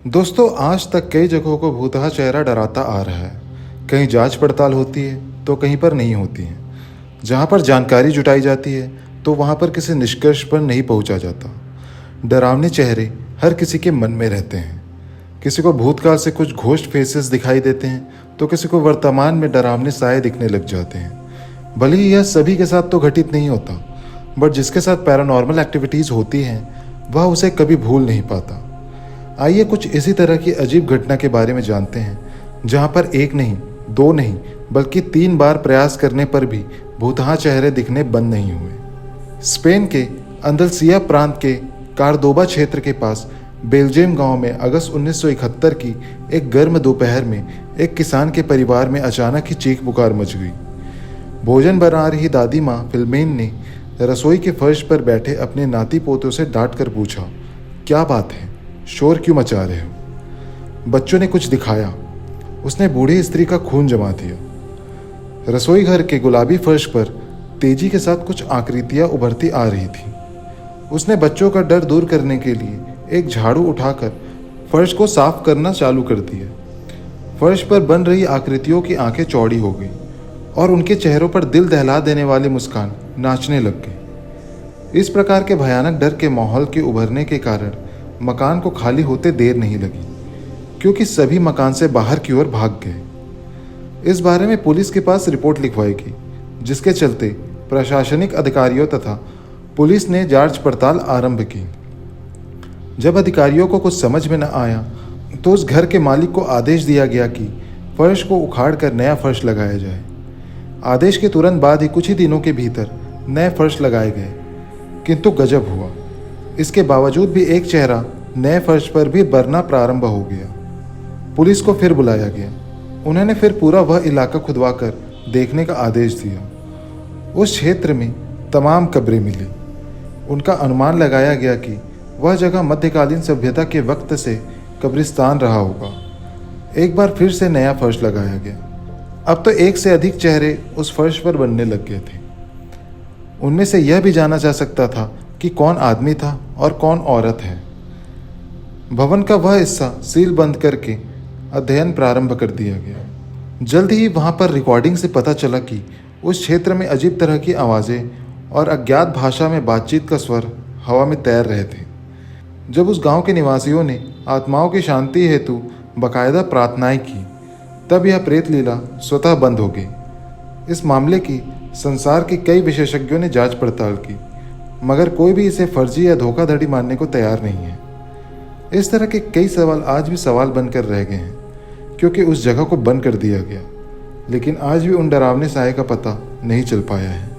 दोस्तों, आज तक कई जगहों को भूतहा चेहरा डराता आ रहा है। कहीं जांच पड़ताल होती है तो कहीं पर नहीं होती है। जहां पर जानकारी जुटाई जाती है तो वहां पर किसी निष्कर्ष पर नहीं पहुंचा जाता। डरावने चेहरे हर किसी के मन में रहते हैं। किसी को भूतकाल से कुछ घोस्ट फेसेस दिखाई देते हैं तो किसी को वर्तमान में डरावने साए दिखने लग जाते हैं। भले ही यह सभी के साथ तो घटित नहीं होता, बट जिसके साथ पैरानॉर्मल एक्टिविटीज़ होती हैं वह उसे कभी भूल नहीं पाता। आइए कुछ इसी तरह की अजीब घटना के बारे में जानते हैं, जहां पर एक नहीं, दो नहीं, बल्कि 3 बार प्रयास करने पर भी भूतहा चेहरे दिखने बंद नहीं हुए। स्पेन के अंदलसिया प्रांत के कार्दोबा क्षेत्र के पास बेल्जियम गांव में अगस्त 1971 की एक गर्म दोपहर में एक किसान के परिवार में अचानक ही चीख पुकार मच गई। भोजन बना रही दादी माँ फिल्मेन ने रसोई के फर्श पर बैठे अपने नाती पोतों से डांट कर पूछा, क्या बात है, शोर क्यों मचा रहे हो? बच्चों ने कुछ दिखाया। उसने बूढ़ी स्त्री का खून जमा दिया। रसोई घर के गुलाबी फर्श पर तेजी के साथ कुछ आकृतियां उभरती आ रही थी। उसने बच्चों का डर दूर करने के लिए एक झाड़ू उठाकर फर्श को साफ करना चालू कर दिया। फर्श पर बन रही आकृतियों की आंखें चौड़ी हो गई और उनके चेहरों पर दिल दहला देने वाली मुस्कान नाचने लग गई। इस प्रकार के भयानक डर के माहौल के उभरने के कारण मकान को खाली होते देर नहीं लगी, क्योंकि सभी मकान से बाहर की ओर भाग गए। इस बारे में पुलिस के पास रिपोर्ट लिखवाई गई, जिसके चलते प्रशासनिक अधिकारियों तथा पुलिस ने जांच पड़ताल आरंभ की। जब अधिकारियों को कुछ समझ में न आया तो उस घर के मालिक को आदेश दिया गया कि फर्श को उखाड़ कर नया फर्श लगाया जाए। आदेश के तुरंत बाद ही कुछ ही दिनों के भीतर नए फर्श लगाए गए, किंतु गजब हुआ। इसके बावजूद भी एक चेहरा नए फर्श पर भी बरना प्रारंभ हो गया। पुलिस को फिर बुलाया गया। उन्होंने फिर पूरा वह इलाका खुदवाकर देखने का आदेश दिया। उस क्षेत्र में तमाम कब्रें मिली। उनका अनुमान लगाया गया कि वह जगह मध्यकालीन सभ्यता के वक्त से कब्रिस्तान रहा होगा। एक बार फिर से नया फर्श लगाया गया। अब तो एक से अधिक चेहरे उस फर्श पर बनने लग गए थे। उनमें से यह भी जाना जा सकता था कि कौन आदमी था और कौन औरत है। भवन का वह हिस्सा सील बंद करके अध्ययन प्रारंभ कर दिया गया। जल्द ही वहां पर रिकॉर्डिंग से पता चला कि उस क्षेत्र में अजीब तरह की आवाज़ें और अज्ञात भाषा में बातचीत का स्वर हवा में तैर रहे थे। जब उस गांव के निवासियों ने आत्माओं की शांति हेतु बाकायदा प्रार्थनाएं की, तब यह प्रेत लीला स्वतः बंद हो गई। इस मामले की संसार के कई विशेषज्ञों ने जांच पड़ताल की, मगर कोई भी इसे फर्जी या धोखाधड़ी मानने को तैयार नहीं है। इस तरह के कई सवाल आज भी सवाल बनकर रह गए हैं, क्योंकि उस जगह को बंद कर दिया गया, लेकिन आज भी उन डरावने साए का पता नहीं चल पाया है।